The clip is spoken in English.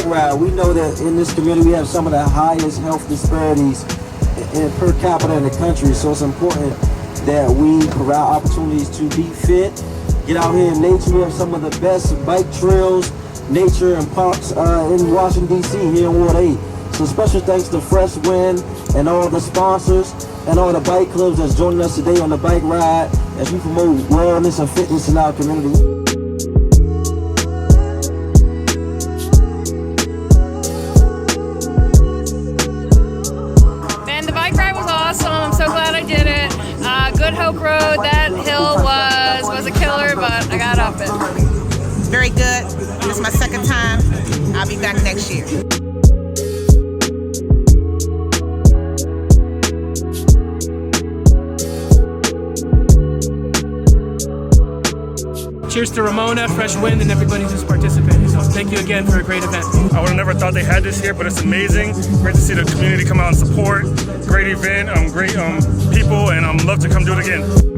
ride. We know that in this community we have some of the highest health disparities in per capita in the country, so it's important that we provide opportunities to be fit, get out here in nature. We have some of the best bike trails, nature and parks in Washington, D.C. here in Ward 8. So special thanks to Fresh Wind and all the sponsors and all the bike clubs that's joining us today on the bike ride as we promote wellness and fitness in our community. Man, the bike ride was awesome. I'm so glad I did it. Good Hope Road, that hill was a killer, but I got up it. Very good. This is my second time. I'll be back next year. Cheers to Ramona, Fresh Wind, and everybody who's participating. So thank you again for a great event. I would have never thought they had this here, but it's amazing. Great to see the community come out and support. Great event, great people, and love to come do it again.